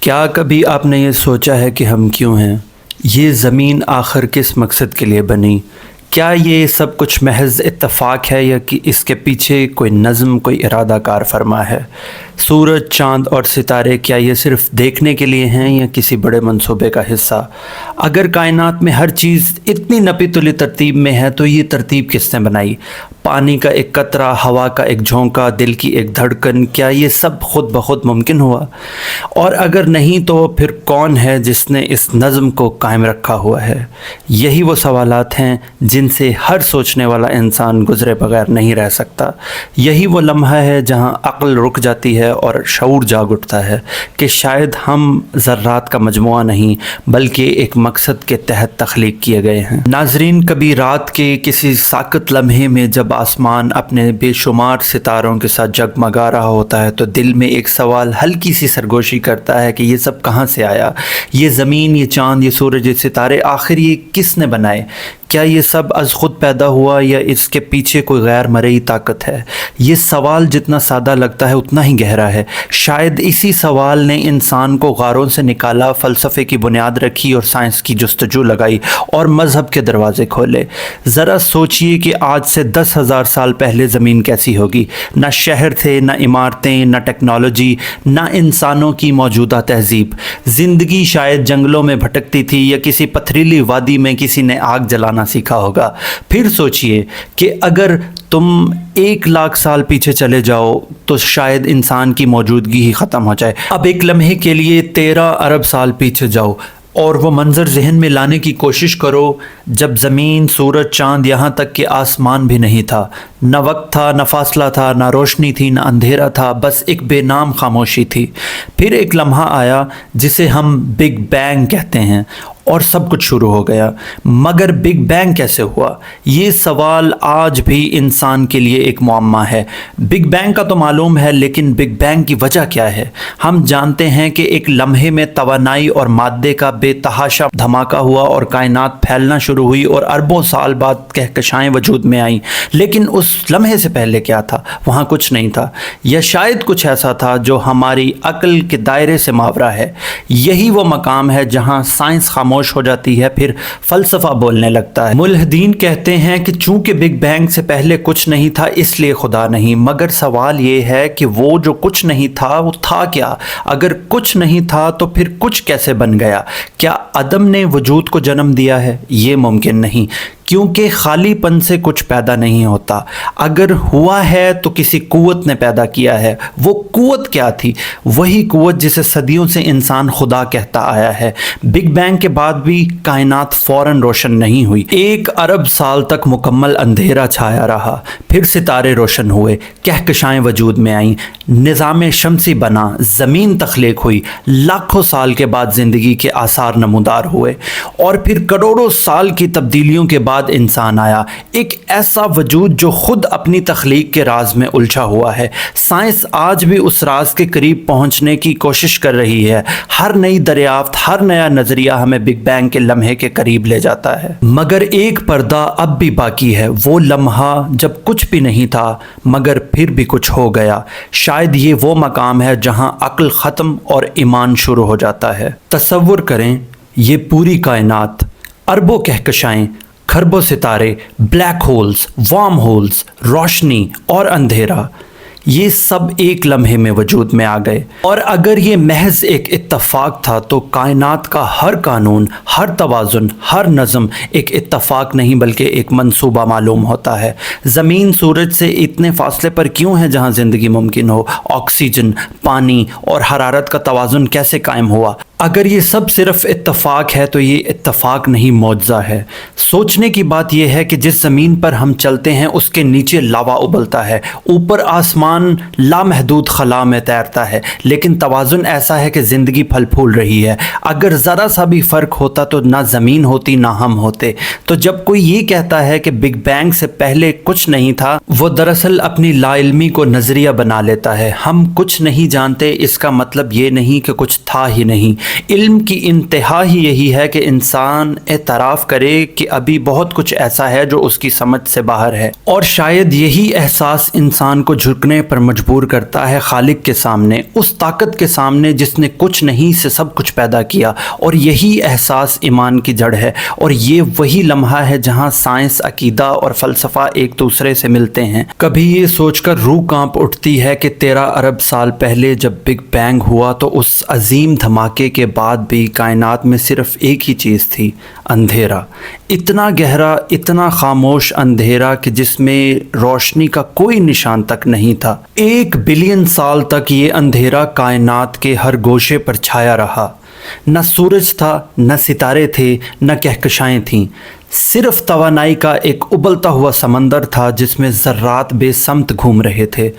کیا کبھی آپ نے یہ سوچا ہے کہ ہم کیوں ہیں؟ یہ زمین آخر کس مقصد کے لیے بنی؟ کیا یہ سب کچھ محض اتفاق ہے یا کہ اس کے پیچھے کوئی نظم، کوئی ارادہ کار فرما ہے؟ سورج، چاند اور ستارے کیا یہ صرف دیکھنے کے لیے ہیں یا کسی بڑے منصوبے کا حصہ؟ اگر کائنات میں ہر چیز اتنی نپی تلی ترتیب میں ہے تو یہ ترتیب کس نے بنائی؟ پانی کا ایک قطرہ، ہوا کا ایک جھونکا، دل کی ایک دھڑکن، کیا یہ سب خود بخود ممکن ہوا؟ اور اگر نہیں تو پھر کون ہے جس نے اس نظم کو قائم رکھا ہوا ہے؟ یہی وہ سوالات ہیں جن سے ہر سوچنے والا انسان گزرے بغیر نہیں رہ سکتا۔ یہی وہ لمحہ ہے جہاں عقل رک جاتی ہے اور شعور جاگ اٹھتا ہے کہ شاید ہم ذرات کا مجموعہ نہیں بلکہ ایک مقصد کے تحت تخلیق کیے گئے ہیں۔ ناظرین، کبھی رات کے کسی ساکت لمحے میں جب آسمان اپنے بے شمار ستاروں کے ساتھ جگمگا رہا ہوتا ہے تو دل میں ایک سوال ہلکی سی سرگوشی کرتا ہے کہ یہ سب کہاں سے آیا؟ یہ زمین، یہ چاند، یہ سورج، یہ ستارے، آخر یہ کس نے بنائے؟ کیا یہ سب از خود پیدا ہوا یا اس کے پیچھے کوئی غیر مرئی طاقت ہے؟ یہ سوال جتنا سادہ لگتا ہے اتنا ہی گہرا ہے۔ شاید اسی سوال نے انسان کو غاروں سے نکالا، فلسفے کی بنیاد رکھی اور سائنس کی جستجو لگائی اور مذہب کے دروازے کھولے۔ ذرا سوچئے کہ آج سے 10,000 سال پہلے زمین کیسی ہوگی؟ نہ شہر تھے، نہ عمارتیں، نہ ٹیکنالوجی، نہ انسانوں کی موجودہ تہذیب۔ زندگی شاید جنگلوں میں بھٹکتی تھی یا کسی پتھریلی وادی میں کسی نے آگ جلانا سیکھا ہوگا۔ پھر سوچئے کہ اگر تم 1,00,000 سال پیچھے چلے جاؤ تو شاید انسان کی موجودگی ہی ختم ہو جائے۔ اب ایک لمحے کے لیے 13 ارب سال پیچھے جاؤ اور وہ منظر ذہن میں لانے کی کوشش کرو جب زمین، سورج، چاند، یہاں تک کہ آسمان بھی نہیں تھا۔ نہ وقت تھا، نہ فاصلہ تھا، نہ روشنی تھی، نہ اندھیرا تھا، بس ایک بے نام خاموشی تھی۔ پھر ایک لمحہ آیا جسے ہم بگ بینگ کہتے ہیں اور سب کچھ شروع ہو گیا۔ مگر بگ بینگ کیسے ہوا؟ یہ سوال آج بھی انسان کے لیے ایک معمہ ہے۔ بگ بینگ کا تو معلوم ہے، لیکن بگ بینگ کی وجہ کیا ہے؟ ہم جانتے ہیں کہ ایک لمحے میں توانائی اور مادے کا بے تحاشا دھماکہ ہوا اور کائنات پھیلنا شروع ہوئی اور اربوں سال بعد کہکشائیں وجود میں آئیں۔ لیکن اس لمحے سے پہلے کیا تھا؟ وہاں کچھ نہیں تھا، یا شاید کچھ ایسا تھا جو ہماری عقل کے دائرے سے ماورا ہے۔ یہی وہ مقام ہے جہاں سائنس خاموش ہو جاتی ہے، پھر فلسفہ بولنے لگتا ہے۔ ملحدین کہتے ہیں کہ چونکہ بگ بینگ سے پہلے کچھ نہیں تھا اس لیے خدا نہیں، مگر سوال یہ ہے کہ وہ جو کچھ نہیں تھا وہ تھا کیا؟ اگر کچھ نہیں تھا تو پھر کچھ کیسے بن گیا؟ کیا عدم نے وجود کو جنم دیا ہے؟ یہ ممکن نہیں، کیونکہ خالی پن سے کچھ پیدا نہیں ہوتا۔ اگر ہوا ہے تو کسی قوت نے پیدا کیا ہے۔ وہ قوت کیا تھی؟ وہی قوت جسے صدیوں سے انسان خدا کہتا آیا ہے۔ بگ بینگ کے بعد بھی کائنات فوراً روشن نہیں ہوئی۔ 1 ارب سال تک مکمل اندھیرا چھایا رہا، پھر ستارے روشن ہوئے، کہکشائیں وجود میں آئیں، نظام شمسی بنا، زمین تخلیق ہوئی، لاکھوں سال کے بعد زندگی کے آثار نمودار ہوئے، اور پھر کروڑوں سال کی تبدیلیوں کے بعد انسان آیا، ایک ایسا وجود جو خود اپنی تخلیق کے راز میں الجھا ہوا ہے۔ سائنس آج بھی اس راز کے قریب پہنچنے کی کوشش کر رہی ہے۔ ہر نئی دریافت، ہر نیا نظریہ ہمیں بگ بینگ کے لمحے کے قریب لے جاتا ہے۔ مگر ایک پردہ اب بھی باقی ہے، وہ لمحہ جب کچھ بھی نہیں تھا مگر پھر بھی کچھ ہو گیا۔ شاید یہ وہ مقام ہے جہاں عقل ختم اور ایمان شروع ہو جاتا ہے۔ تصور کریں، یہ پوری کائنات، اربوں کہکشائیں، کھربوں ستارے، بلیک ہولز، وارم ہولز، روشنی اور اندھیرا، یہ سب ایک لمحے میں وجود میں آ گئے۔ اور اگر یہ محض ایک اتفاق تھا تو کائنات کا ہر قانون، ہر توازن، ہر نظم ایک اتفاق نہیں بلکہ ایک منصوبہ معلوم ہوتا ہے۔ زمین سورج سے اتنے فاصلے پر کیوں ہے جہاں زندگی ممکن ہو؟ آکسیجن، پانی اور حرارت کا توازن کیسے قائم ہوا؟ اگر یہ سب صرف اتفاق ہے تو یہ اتفاق نہیں، معجزہ ہے۔ سوچنے کی بات یہ ہے کہ جس زمین پر ہم چلتے ہیں اس کے نیچے لاوا ابلتا ہے، اوپر آسمان لامحدود خلا میں تیرتا ہے، لیکن توازن ایسا ہے کہ زندگی پھل پھول رہی ہے۔ اگر ذرا سا بھی فرق ہوتا تو نہ زمین ہوتی نہ ہم ہوتے۔ تو جب کوئی یہ کہتا ہے کہ بگ بینگ سے پہلے کچھ نہیں تھا، وہ دراصل اپنی لا علمی کو نظریہ بنا لیتا ہے۔ ہم کچھ نہیں جانتے، اس کا مطلب یہ نہیں کہ کچھ تھا ہی نہیں۔ علم کی انتہا ہی یہی ہے کہ انسان اعتراف کرے کہ ابھی بہت کچھ ایسا ہے جو اس کی سمجھ سے باہر ہے، اور شاید یہی احساس انسان کو جھکنے پر مجبور کرتا ہے خالق کے سامنے، اس طاقت کے سامنے جس نے کچھ نہیں سے سب کچھ پیدا کیا۔ اور یہی احساس ایمان کی جڑ ہے، اور یہ وہی لمحہ ہے جہاں سائنس، عقیدہ اور فلسفہ ایک دوسرے سے ملتے ہیں۔ کبھی یہ سوچ کر روح کانپ اٹھتی ہے کہ 13 ارب سال پہلے جب بگ بینگ ہوا تو اس عظیم دھماکے کے بعد بھی کائنات میں صرف ایک ہی چیز تھی، اندھیرا۔ اتنا گہرا، اتنا خاموش اندھیرا کہ جس میں روشنی کا کوئی نشان تک نہیں تھا۔ 1 بلین سال تک یہ اندھیرا کائنات کے ہر گوشے پر چھایا رہا۔ نہ سورج تھا، نہ ستارے تھے، نہ کہکشائیں تھیں، صرف توانائی کا ایک ابلتا ہوا سمندر تھا جس میں ذرات بے سمت گھوم رہے تھے۔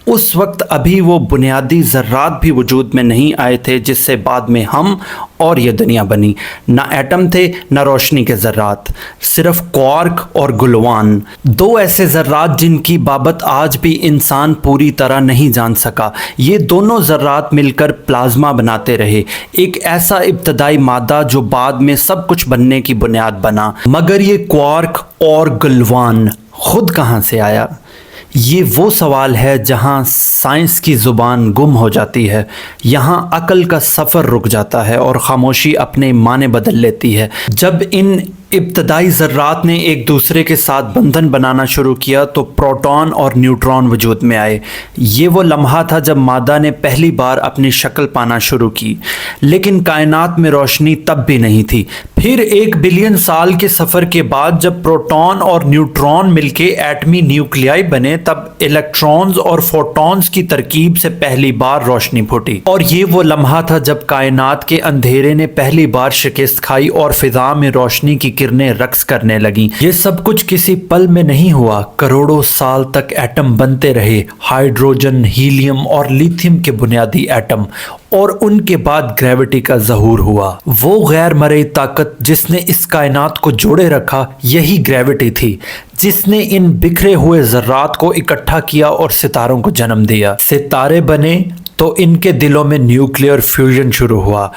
اس وقت ابھی وہ بنیادی ذرات بھی وجود میں نہیں آئے تھے جس سے بعد میں ہم اور یہ دنیا بنی۔ نہ ایٹم تھے، نہ روشنی کے ذرات، صرف کوارک اور گلوان، 2 ایسے ذرات جن کی بابت آج بھی انسان پوری طرح نہیں جان سکا۔ یہ دونوں ذرات مل کر پلازما بناتے رہے، ایک ایسا ابتدائی مادہ جو بعد میں سب کچھ بننے کی بنیاد بنا۔ مگر یہ کوارک اور گلوان خود کہاں سے آیا؟ یہ وہ سوال ہے جہاں سائنس کی زبان گم ہو جاتی ہے، یہاں عقل کا سفر رک جاتا ہے اور خاموشی اپنے معنی بدل لیتی ہے۔ جب ان ابتدائی ذرات نے ایک دوسرے کے ساتھ بندھن بنانا شروع کیا تو پروٹون اور نیوٹرون وجود میں آئے۔ یہ وہ لمحہ تھا جب مادہ نے پہلی بار اپنی شکل پانا شروع کی، لیکن کائنات میں روشنی تب بھی نہیں تھی۔ پھر 1 بلین سال کے سفر کے بعد جب پروٹون اور نیوٹرون مل کے ایٹمی نیوکلیائی بنے، تب الیکٹرونز اور فوٹونز کی ترکیب سے پہلی بار روشنی پھوٹی۔ اور یہ وہ لمحہ تھا جب کائنات کے اندھیرے نے پہلی بار شکست کھائی اور فضا میں روشنی کی کرنیں رقص کرنے لگیں۔ یہ سب کچھ کسی پل میں نہیں ہوا، کروڑوں سال تک ایٹم بنتے رہے، ہائیڈروجن، ہیلیم اور لیتھیم کے بنیادی ایٹم، اور ان کے بعد گریوٹی کا ظہور ہوا۔ وہ غیر مرئی طاقت جس نے اس کائنات کو جوڑے رکھا، یہی گریوٹی تھی جس نے ان بکھرے ہوئے ذرات کو اکٹھا کیا اور ستاروں کو جنم دیا۔ ستارے بنے تو ان کے دلوں میں نیوکلیئر فیوژن شروع ہوا،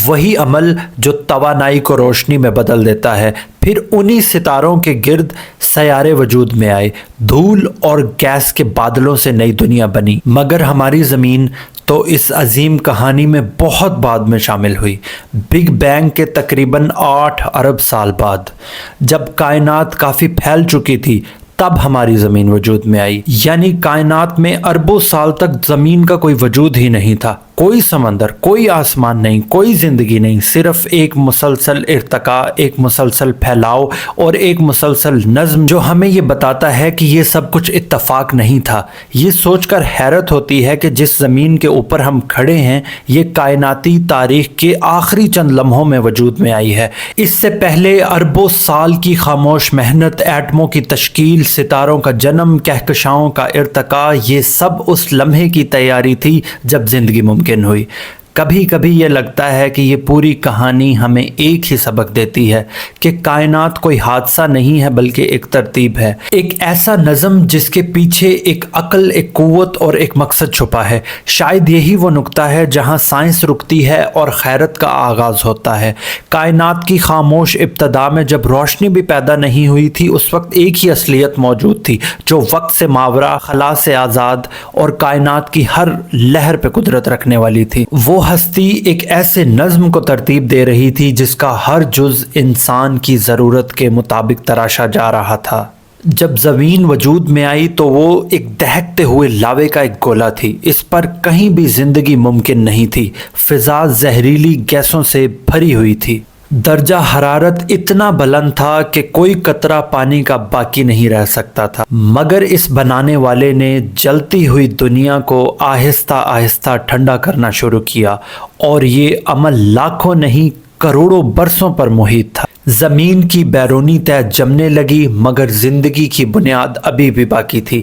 وہی عمل جو توانائی کو روشنی میں بدل دیتا ہے۔ پھر انہی ستاروں کے گرد سیارے وجود میں آئے، دھول اور گیس کے بادلوں سے نئی دنیا بنی۔ مگر ہماری زمین تو اس عظیم کہانی میں بہت بعد میں شامل ہوئی، بگ بینگ کے تقریباً 8 ارب سال بعد، جب کائنات کافی پھیل چکی تھی، تب ہماری زمین وجود میں آئی۔ یعنی کائنات میں اربوں سال تک زمین کا کوئی وجود ہی نہیں تھا، کوئی سمندر، کوئی آسمان نہیں، کوئی زندگی نہیں، صرف ایک مسلسل ارتقاء، ایک مسلسل پھیلاؤ اور ایک مسلسل نظم جو ہمیں یہ بتاتا ہے کہ یہ سب کچھ اتفاق نہیں تھا۔ یہ سوچ کر حیرت ہوتی ہے کہ جس زمین کے اوپر ہم کھڑے ہیں، یہ کائناتی تاریخ کے آخری چند لمحوں میں وجود میں آئی ہے۔ اس سے پہلے اربوں سال کی خاموش محنت، ایٹموں کی تشکیل، ستاروں کا جنم، کہکشاؤں کا ارتقاء، یہ سب اس لمحے کی تیاری تھی جب زندگی ممکن ہوئی۔ کبھی کبھی یہ لگتا ہے کہ یہ پوری کہانی ہمیں ایک ہی سبق دیتی ہے کہ کائنات کوئی حادثہ نہیں ہے بلکہ ایک ترتیب ہے، ایک ایسا نظم جس کے پیچھے ایک عقل، ایک قوت اور ایک مقصد چھپا ہے۔ شاید یہی وہ نقطہ ہے جہاں سائنس رکتی ہے اور خیرت کا آغاز ہوتا ہے۔ کائنات کی خاموش ابتدا میں جب روشنی بھی پیدا نہیں ہوئی تھی، اس وقت ایک ہی اصلیت موجود تھی جو وقت سے ماورا، خلا سے آزاد اور کائنات کی ہر لہر پہ قدرت رکھنے والی تھی۔ وہ ہستی ایک ایسے نظم کو ترتیب دے رہی تھی جس کا ہر جز انسان کی ضرورت کے مطابق تراشا جا رہا تھا۔ جب زمین وجود میں آئی تو وہ ایک دہکتے ہوئے لاوے کا ایک گولا تھی، اس پر کہیں بھی زندگی ممکن نہیں تھی۔ فضا زہریلی گیسوں سے بھری ہوئی تھی، درجہ حرارت اتنا بلند تھا کہ کوئی قطرہ پانی کا باقی نہیں رہ سکتا تھا۔ مگر اس بنانے والے نے جلتی ہوئی دنیا کو آہستہ آہستہ ٹھنڈا کرنا شروع کیا، اور یہ عمل لاکھوں نہیں کروڑوں برسوں پر محیط تھا۔ زمین کی بیرونی تہہ جمنے لگی، مگر زندگی کی بنیاد ابھی بھی باقی تھی۔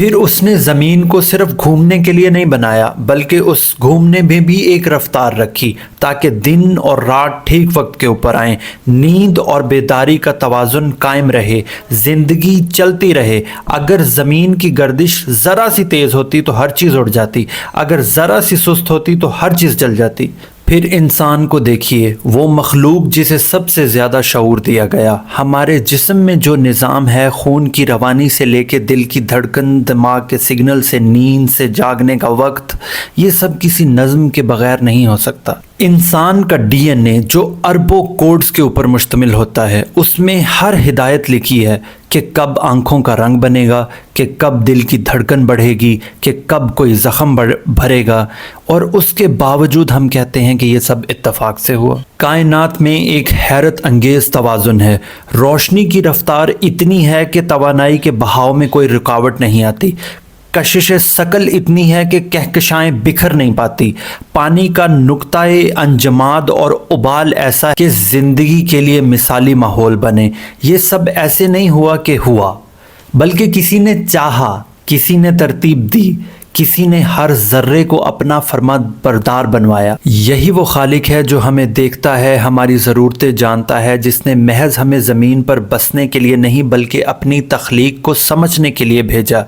پھر اس نے زمین کو صرف گھومنے کے لیے نہیں بنایا بلکہ اس گھومنے میں بھی ایک رفتار رکھی تاکہ دن اور رات ٹھیک وقت کے اوپر آئیں، نیند اور بیداری کا توازن قائم رہے، زندگی چلتی رہے۔ اگر زمین کی گردش ذرا سی تیز ہوتی تو ہر چیز اڑ جاتی، اگر ذرا سی سست ہوتی تو ہر چیز جل جاتی۔ پھر انسان کو دیکھیے، وہ مخلوق جسے سب سے زیادہ شعور دیا گیا۔ ہمارے جسم میں جو نظام ہے، خون کی روانی سے لے کے دل کی دھڑکن، دماغ کے سگنل سے نیند سے جاگنے کا وقت، یہ سب کسی نظم کے بغیر نہیں ہو سکتا۔ انسان کا ڈی این اے جو اربوں کوڈز کے اوپر مشتمل ہوتا ہے، اس میں ہر ہدایت لکھی ہے کہ کب آنکھوں کا رنگ بنے گا، کہ کب دل کی دھڑکن بڑھے گی، کہ کب کوئی زخم بھرے گا، اور اس کے باوجود ہم کہتے ہیں کہ یہ سب اتفاق سے ہوا۔ کائنات میں ایک حیرت انگیز توازن ہے۔ روشنی کی رفتار اتنی ہے کہ توانائی کے بہاؤ میں کوئی رکاوٹ نہیں آتی، کشش ثقل اتنی ہے کہ کہکشائیں بکھر نہیں پاتی، پانی کا نقطۂ انجماد اور ابال ایسا ہے کہ زندگی کے لیے مثالی ماحول بنے۔ یہ سب ایسے نہیں ہوا کہ ہوا، بلکہ کسی نے چاہا، کسی نے ترتیب دی، کسی نے ہر ذرے کو اپنا فرما بردار بنوایا۔ یہی وہ خالق ہے جو ہمیں دیکھتا ہے، ہماری ضرورتیں جانتا ہے، جس نے محض ہمیں زمین پر بسنے کے لیے نہیں بلکہ اپنی تخلیق کو سمجھنے کے لیے بھیجا،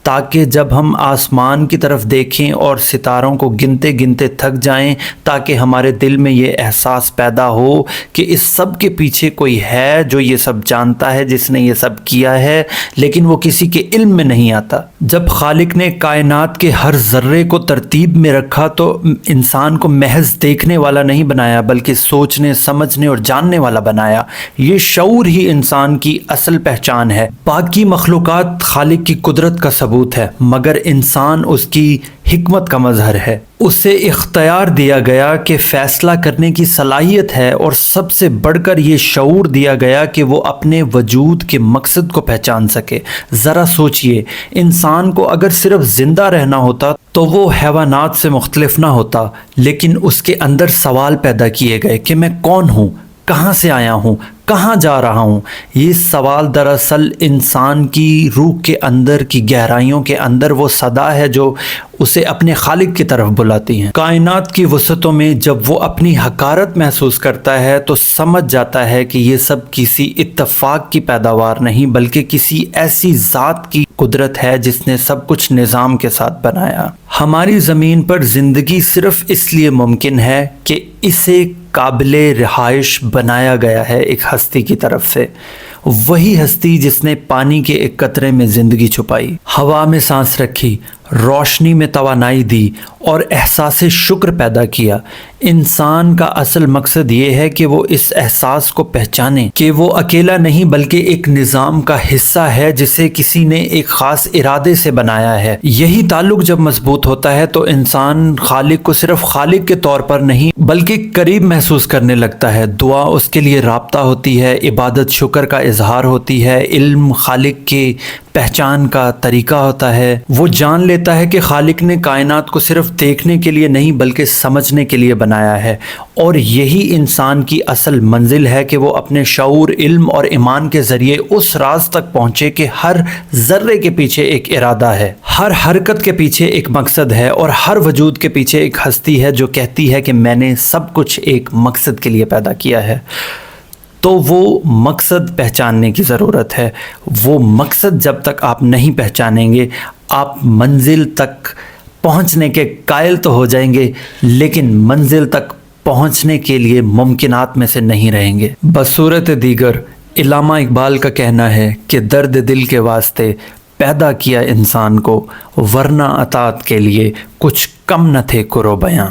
تاکہ جب ہم آسمان کی طرف دیکھیں اور ستاروں کو گنتے گنتے تھک جائیں، تاکہ ہمارے دل میں یہ احساس پیدا ہو کہ اس سب کے پیچھے کوئی ہے جو یہ سب جانتا ہے، جس نے یہ سب کیا ہے، لیکن وہ کسی کے علم میں نہیں آتا۔ جب خالق نے کائنات کے ہر ذرے کو ترتیب میں رکھا تو انسان کو محض دیکھنے والا نہیں بنایا بلکہ سوچنے، سمجھنے اور جاننے والا بنایا۔ یہ شعور ہی انسان کی اصل پہچان ہے۔ باقی مخلوقات خالق کی قدرت کا ثبوت ہے، مگر انسان اس کی حکمت کا مظہر ہے۔ اسے اختیار دیا گیا کہ فیصلہ کرنے کی صلاحیت ہے، اور سب سے بڑھ کر یہ شعور دیا گیا کہ وہ اپنے وجود کے مقصد کو پہچان سکے۔ ذرا سوچئے، انسان کو اگر صرف زندہ رہنا ہوتا تو وہ حیوانات سے مختلف نہ ہوتا، لیکن اس کے اندر سوال پیدا کیے گئے کہ میں کون ہوں، کہاں سے آیا ہوں، کہاں جا رہا ہوں۔ یہ سوال دراصل انسان کی روح کے اندر کی گہرائیوں کے اندر وہ صدا ہے جو اسے اپنے خالق کی طرف بلاتی ہیں۔ کائنات کی وسعتوں میں جب وہ اپنی حقارت محسوس کرتا ہے تو سمجھ جاتا ہے کہ یہ سب کسی اتفاق کی پیداوار نہیں بلکہ کسی ایسی ذات کی قدرت ہے جس نے سب کچھ نظام کے ساتھ بنایا۔ ہماری زمین پر زندگی صرف اس لیے ممکن ہے کہ اسے قابل رہائش بنایا گیا ہے ایک ہستی کی طرف سے، وہی ہستی جس نے پانی کے ایک قطرے میں زندگی چھپائی، ہوا میں سانس رکھی، روشنی میں توانائی دی اور احساس شکر پیدا کیا۔ انسان کا اصل مقصد یہ ہے کہ وہ اس احساس کو پہچانے کہ وہ اکیلا نہیں بلکہ ایک نظام کا حصہ ہے جسے کسی نے ایک خاص ارادے سے بنایا ہے۔ یہی تعلق جب مضبوط ہوتا ہے تو انسان خالق کو صرف خالق کے طور پر نہیں بلکہ قریب محسوس کرنے لگتا ہے۔ دعا اس کے لیے رابطہ ہوتی ہے، عبادت شکر کا اظہار ہوتی ہے، علم خالق کے پہچان کا طریقہ ہوتا ہے۔ وہ جان لیتا ہے کہ خالق نے کائنات کو صرف دیکھنے کے لیے نہیں بلکہ سمجھنے کے لیے بنایا ہے، اور یہی انسان کی اصل منزل ہے کہ وہ اپنے شعور، علم اور ایمان کے ذریعے اس راز تک پہنچے کہ ہر ذرے کے پیچھے ایک ارادہ ہے، ہر حرکت کے پیچھے ایک مقصد ہے، اور ہر وجود کے پیچھے ایک ہستی ہے جو کہتی ہے کہ میں نے سب کچھ ایک مقصد کے لیے پیدا کیا ہے۔ تو وہ مقصد پہچاننے کی ضرورت ہے۔ وہ مقصد جب تک آپ نہیں پہچانیں گے، آپ منزل تک پہنچنے کے قائل تو ہو جائیں گے لیکن منزل تک پہنچنے کے لیے ممکنات میں سے نہیں رہیں گے۔ بصورت دیگر علامہ اقبال کا کہنا ہے کہ درد دل کے واسطے پیدا کیا انسان کو، ورنہ اطاعت کے لیے کچھ کم نہ تھے کرو بیاں۔